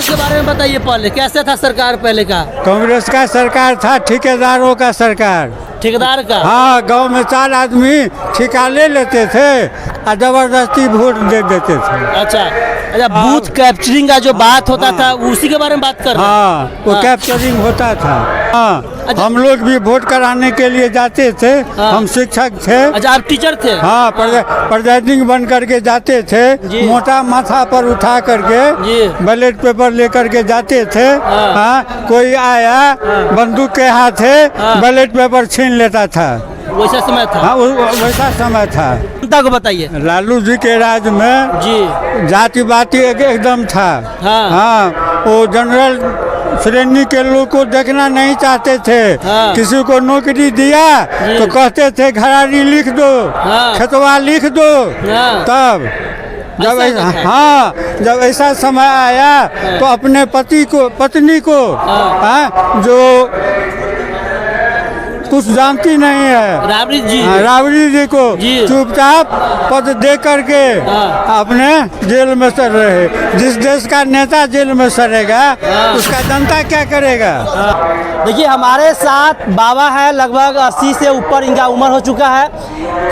कांग्रेस के बारे में बताइए, पहले कैसे था सरकार पहले का? कांग्रेस का सरकार था ठेकेदारों का सरकार। ठेकेदार का? हाँ, गांव में 4 आदमी ठेका ले लेते थे और जबरदस्ती वोट दे देते थे। अच्छा, बूथ कैप्चरिंग का जो बात होता था उसी के बारे में बात कर रहे हैं? हाँ, वो कैप्चरिंग होता था। हाँ, अच्छा। हम लोग भी वोट कराने के लिए जाते थे। हाँ। हम शिक्षक थे। अच्छा, आप टीचर थे? हाँ, प्रेसिडेंट बन करके जाते थे। जी। मोटा माथा पर उठा करके जी। बैलेट पेपर लेकर के जाते थे। हाँ। हाँ, कोई आया बंदूक के हाथे हाँ। बैलेट पेपर छीन लेता था। वैसा समय था? हाँ, वैसा समय था। जनता को बताइए। लालू जी के राज में जी। जाति बाती एकदम था। हाँ। हाँ, वो जनरल श्रेणी के लोग को देखना नहीं चाहते थे। हाँ। किसी को नौकरी दिया जी। तो कहते थे घराड़ी लिख दो, हाँ। खेतवा लिख दो। हाँ। तब जब ऐसा था? हाँ, जब ऐसा समय आया तो अपने पत्नी को हाँ, जो कुछ जानती नहीं है, राबड़ी जी? राबड़ी जी को जी। चुपचाप पद दे करके हाँ। अपने जेल में सड़ रहे। जिस देश का नेता जेल में सड़ेगा उसका जनता क्या करेगा? देखिए, हमारे साथ बाबा है, लगभग 80 से ऊपर इनका उम्र हो चुका है।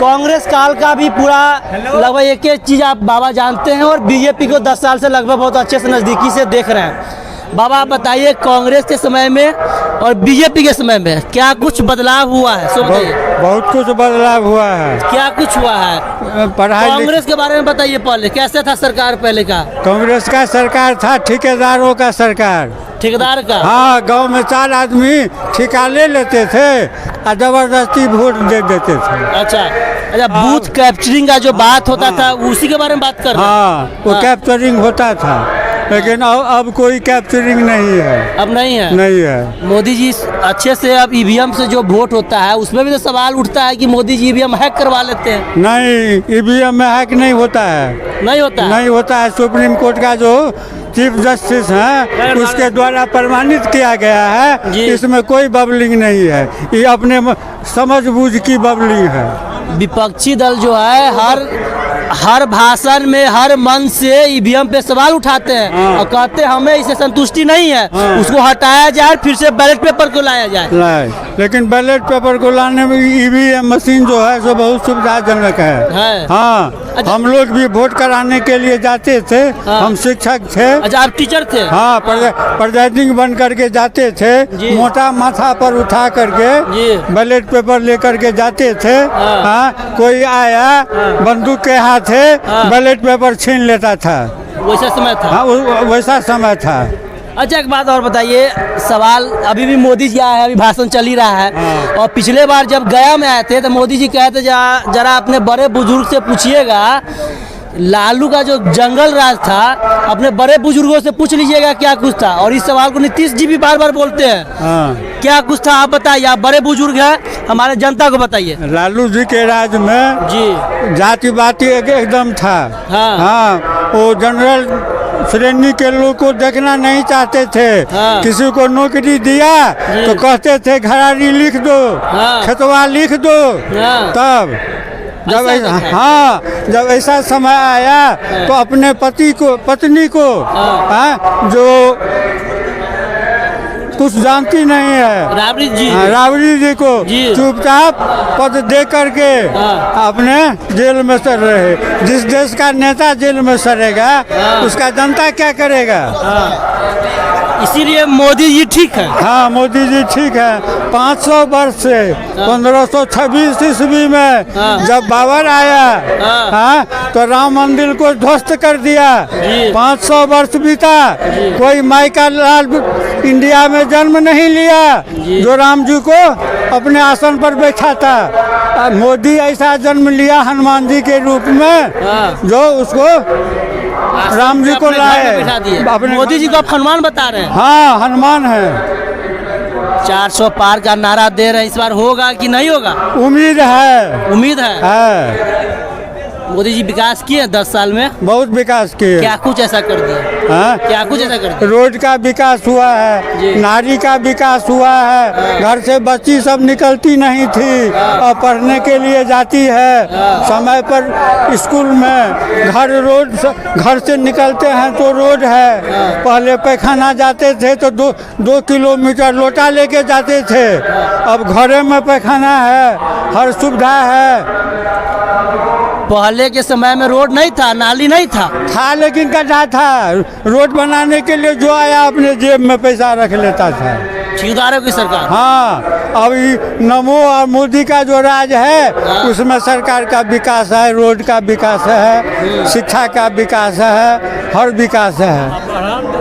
कांग्रेस काल का भी पूरा लगभग एक एक चीज़ आप बाबा जानते हैं और बीजेपी को 10 साल से लगभग बहुत अच्छे से नज़दीकी से देख रहे हैं। बाबा, आप बताइए, कांग्रेस के समय में और बीजेपी के समय में क्या कुछ बदलाव हुआ है? सो बताइए। बहुत कुछ बदलाव हुआ है। क्या कुछ हुआ है? पढ़ाई कांग्रेस के बारे में बताइए, पहले कैसे था सरकार पहले का? कांग्रेस का सरकार था ठेकेदारों का सरकार। ठेकेदार का? हाँ, गांव में 4 आदमी ठेका ले लेते थे और जबरदस्ती वोट दे देते थे। अच्छा, बूथ कैप्चरिंग का जो बात होता था उसी के बारे में बात कर रहे हैं? हाँ, वो कैप्चरिंग होता था, लेकिन अब कोई कैप्चरिंग नहीं है। अब नहीं है? नहीं है। मोदी जी अच्छे से अब ईवीएम से जो वोट होता है उसमें भी तो सवाल उठता है कि मोदी जी ईवीएम हैक करवा लेते हैं। नहीं, ईवीएम में हैक नहीं होता है। नहीं होता है? नहीं होता है। सुप्रीम कोर्ट का जो चीफ जस्टिस है उसके द्वारा प्रमाणित किया गया है। जी। इसमें कोई बबलिंग नहीं है, ये अपने समझ बूझ की बबलिंग है। विपक्षी दल जो है हर भाषण में, हर मंच से ईवीएम पे सवाल उठाते हैं। हाँ। और कहते हैं हमें इससे संतुष्टि नहीं है। हाँ। उसको हटाया जाए, फिर से बैलेट पेपर को लाया जाए। लेकिन बैलेट पेपर को लाने में ईवीएम मशीन जो है सो बहुत सुविधाजनक है। हाँ, अच्छा। हम लोग भी वोट कराने के लिए जाते थे। हाँ। हम शिक्षक थे। अच्छा, आप टीचर थे? हाँ, प्रेसिडेंट बन करके जाते थे। जी। मोटा माथा पर उठा करके जी। बैलेट पेपर लेकर के जाते थे। हाँ। हाँ, कोई आया बंदूक के हाथे बैलेट पेपर छीन लेता था। वैसा समय था? हाँ, वैसा समय था। अच्छा, एक बात और बताइए, सवाल अभी भी मोदी जी आए हैं, अभी भाषण चल ही रहा है। हाँ। और पिछले बार जब गया में आए थे तो मोदी जी कहते जरा अपने बड़े बुजुर्ग से पूछिएगा, लालू का जो जंगल राज था अपने बड़े बुजुर्गों से पूछ लीजिएगा क्या कुछ था। और इस सवाल को नीतीश जी भी बार बार बोलते हैं। हाँ। क्या कुछ था आप बताइए, आप बड़े बुजुर्ग हैं, हमारे जनता को बताइए। लालू जी के राज में जी। जाति बाती एकदम था। हाँ। हाँ, वो जनरल श्रेणी के लोग को देखना नहीं चाहते थे। हाँ। किसी को नौकरी दिया जी। तो कहते थे घराड़ी लिख दो, हाँ। खेतवा लिख दो। हाँ। तब जब ऐसा था? हाँ, जब ऐसा समय आया तो अपने पत्नी को हाँ, जो कुछ जानती नहीं है, राबड़ी जी? राबड़ी जी को जी। चुपचाप पद दे करके हाँ। अपने जेल में सड़ रहे। जिस देश का नेता जेल में सड़ेगा उसका जनता क्या करेगा? इसीलिए मोदी जी ठीक है। हाँ, मोदी जी ठीक है। 500 वर्ष से 1526 ईस्वी में जब बाबर आया हाँ, तो राम मंदिर को ध्वस्त कर दिया। 500 वर्ष बीता, कोई माई का लाल इंडिया में जन्म नहीं लिया जो राम जी को अपने आसन पर बैठा था। मोदी ऐसा जन्म लिया हनुमान जी के रूप में जो उसको राम जी को लाए। मोदी जी को आप हनुमान बता रहे हैं? हाँ, हनुमान है। 400 पार का नारा दे रहे हैं, इस बार होगा कि नहीं होगा? उम्मीद है। उम्मीद है। मोदी जी विकास किए हैं 10 साल में? बहुत विकास किए। क्या कुछ ऐसा कर दिया? हाँ? क्या कुछ ऐसा कर दिया? रोड का विकास हुआ जी। है, नारी का विकास हुआ है, घर से बच्ची सब निकलती नहीं थी और पढ़ने के लिए जाती है समय पर स्कूल में। घर से निकलते हैं तो रोड है। पहले पैखाना जाते थे तो 2 किलोमीटर लोटा लेके जाते थे, अब घरे में पैखाना है, हर सुविधा है। पहले के समय में रोड नहीं था, नाली नहीं था लेकिन गड्ढा था। रोड बनाने के लिए जो आया अपने जेब में पैसा रख लेता था। ठेकेदारों की सरकार। हाँ, अब नमो और मोदी का जो राज है उसमें सरकार का विकास है, रोड का विकास है, शिक्षा का विकास है, हर विकास है।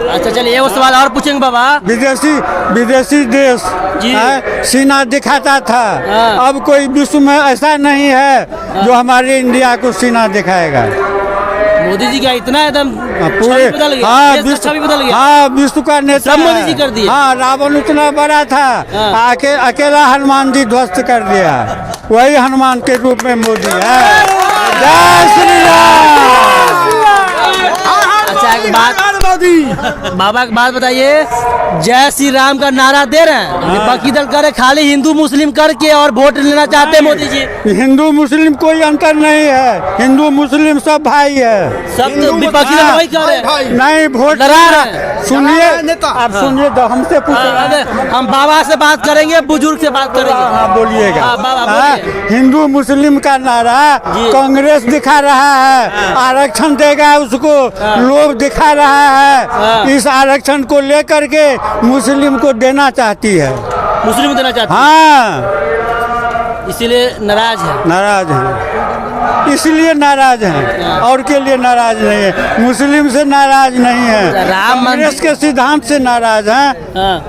अच्छा चलिए एक सवाल और पूछेंगे बाबा। विदेशी देश सीना दिखाता था, अब कोई विश्व में ऐसा नहीं है जो हमारे इंडिया को सीना दिखाएगा। मोदी जी का इतना एकदम पूरे बदल गया, हाँ देश का छवि बदल गया। हाँ, विश्व का नेता सब मोदी जी कर दिए। हाँ, रावण उतना बड़ा था, अकेला हनुमान जी ध्वस्त कर दिया। वही हनुमान के रूप में मोदी है। जय श्री राम। अच्छा एक बात बाबा एक बात बताइए, जय श्री राम का नारा दे रहे हैं, विपक्षी दल करे खाली हिंदू मुस्लिम करके और वोट लेना चाहते हैं मोदी जी। हिंदू मुस्लिम कोई अंतर नहीं है, हिंदू मुस्लिम सब भाई है। सब तो विपक्षी दल वही कर रहे हैं। नहीं, वोट डरा रहे हैं। सुनिए, आप सुनिए तो हमसे पूछिए। हम बाबा से बात करेंगे, बुजुर्ग से बात करेंगे। हाँ, बोलिएगा। हाँ, बाबा बोलिए। हिंदू मुस्लिम का नारा कांग्रेस दिखा रहा है, आरक्षण देगा उसको, लोग दिखा रहा है। इस आरक्षण को लेकर के मुस्लिम को देना चाहती है, मुस्लिम देना चाहती है। हाँ, इसीलिए नाराज है। नाराज है, इसलिए नाराज हैं, और के लिए नाराज नहीं है, मुस्लिम से नाराज नहीं है, राम कांग्रेस के सिद्धांत से नाराज हैं।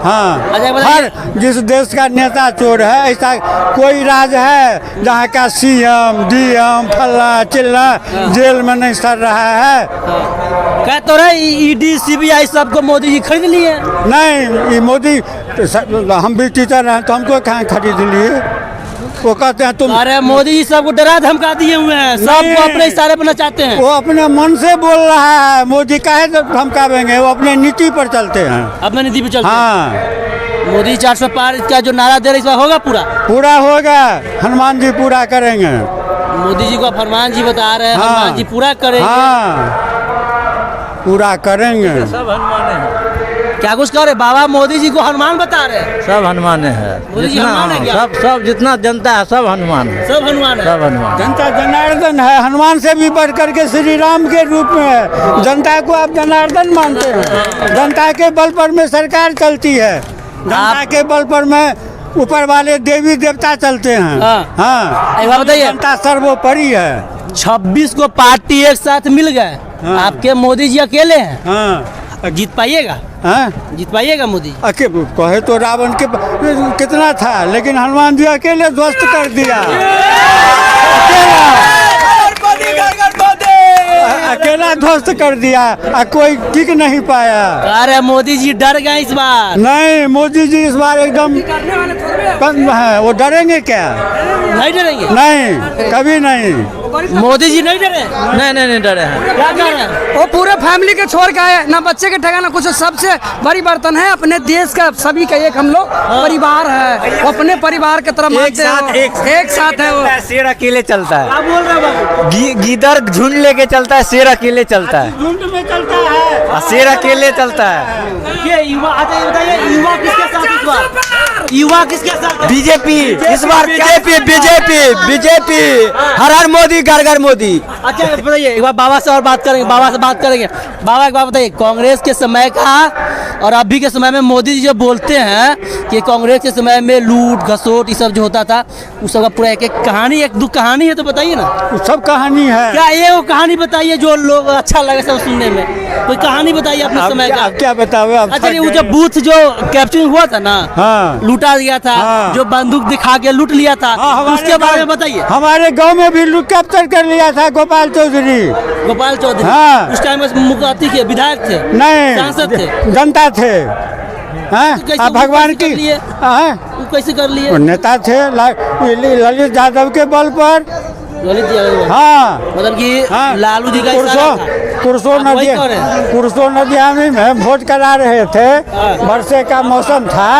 हाँ, अच्छा, हर जिस देश का नेता चोर है, ऐसा कोई राज है जहाँ का CM DM फल्ला चिल्ला जेल में नहीं सड़ रहा है? कह तो रहे ED CBI सबको मोदी जी खरीद लिए। नहीं, ये मोदी, हम भी टीचर हैं तो हमको कहाँ खरीद लिए? वो कहते हैं तुम। अरे मोदी जी सबको डरा धमका दिए हुए हैं, सबको अपने इशारे पर नचाते हैं। वो अपने मन से बोल रहा है, मोदी काहे धमकावेंगे, वो अपने नीति पर चलते हैं, अपने नीति पे चलते हैं। हाँ, मोदी 400 पार का जो नारा दे रहे इस बार होगा पूरा होगा। हनुमान जी पूरा करेंगे। मोदी जी को हनुमान जी बता रहे हैं। हाँ, हनुमान जी पूरा करेंगे। हाँ, पूरा करेंगे। सब हनुमान है। क्या कुछ कह रहे बाबा? मोदी जी को हनुमान बता रहे हैं। सब हनुमान है। मोदी जी जितना हनुमान है क्या? सब जितना जनता है सब हनुमान है। सब हनुमान है। सब हनुमान। जनता जनार्दन है, हनुमान से भी बढ़ करके श्री राम के रूप में है। जनता को आप जनार्दन मानते हैं, जनता के बल पर में सरकार चलती है, जनता के बल पर में ऊपर वाले देवी देवता चलते हैं। हाँ, एक बात बताइए, जनता सर्वोपरि है। 26 को पार्टी एक साथ मिल गए, आपके मोदी जी अकेले हैं। हाँ, जीत पाइएगा? हाँ, जीत पाइएगा मोदी? कहे तो रावण के कितना था, लेकिन हनुमान जी अकेले ध्वस्त कर दिया। अकेला ध्वस्त कर दिया, कोई टिक नहीं पाया। अरे मोदी जी डर गए इस बार। नहीं, मोदी जी इस बार एकदम बंद है। वो डरेंगे क्या? नहीं डरेंगे? नहीं, कभी नहीं। मोदी जी नहीं डरे? नहीं डरे हैं। क्या कह रहे हैं? वो पूरे फैमिली के छोड़ के आए, ना बच्चे के ठगा ना कुछ। सबसे बड़ी बर्तन है अपने देश का, सभी का एक हम लोग परिवार है। वो अपने परिवार के तरफ मानते हैं, एक साथ है। वो शेर अकेले चलता है। क्या बोल रहे बाबू? गीदड़ झुंड लेके चलता है, शेर अकेले चलता है। झुंड में चलता है, शेर अकेले चलता है। ये युवा, अच्छा ये बताइए, युवा किसके साथ इस बार? युवा किसके साथ? बीजेपी इस बार। बीजेपी हर हर मोदी घर घर मोदी। अच्छा बताइए, एक बार बाबा से और बात करेंगे। बाबा से बात करेंगे। बाबा एक बात बताइए, कांग्रेस के समय का और अभी के समय में मोदी जी जो बोलते हैं कि कांग्रेस के समय में लूट घसोट ये सब जो होता था, उस सब का पूरा एक एक कहानी, एक दो कहानी है तो बताइए ना। सब कहानी है। क्या ये वो कहानी बताइए जो लोग अच्छा लगे सब सुनने में? कोई कहानी बताइए अपने आप समय का। क्या बताओ आप? अच्छा वो जो बूथ जो कैप्चरिंग हुआ था ना, हाँ, लूटा गया था, हाँ, जो बंदूक दिखा के लूट लिया था, उसके बारे में बताइए। हमारे गांव में भी लूट कैप्चर कर लिया था गोपाल चौधरी। गोपाल चौधरी? हाँ, उस टाइम में मुख्यमंत्री के विधायक थे? नहीं, सांसद थे? जनता थे। हाँ, आप भगवान की वो कैसे कर लिए? नेता थे ललित यादव के बल पर। ललित यादव। हाँ मतलब कि हाँ। लालू जी का इशारा था। कुरसो अब वही नदी कौन है? कुरसो नदियामी में वोट करा रहे थे, वर्षे का मौसम था,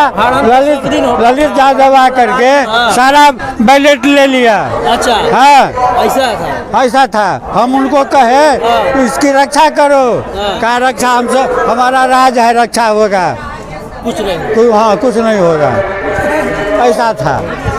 ललित यादव आ करके सारा बैलेट ले लिया। अच्छा हाँ ऐसा था। ऐसा था। हम उनको कहे इसकी रक्षा करो, का रक्षा हमसे, हमारा राज है, रक्षा होगा। कुछ नहीं। हाँ कुछ नहीं होगा, ऐसा था।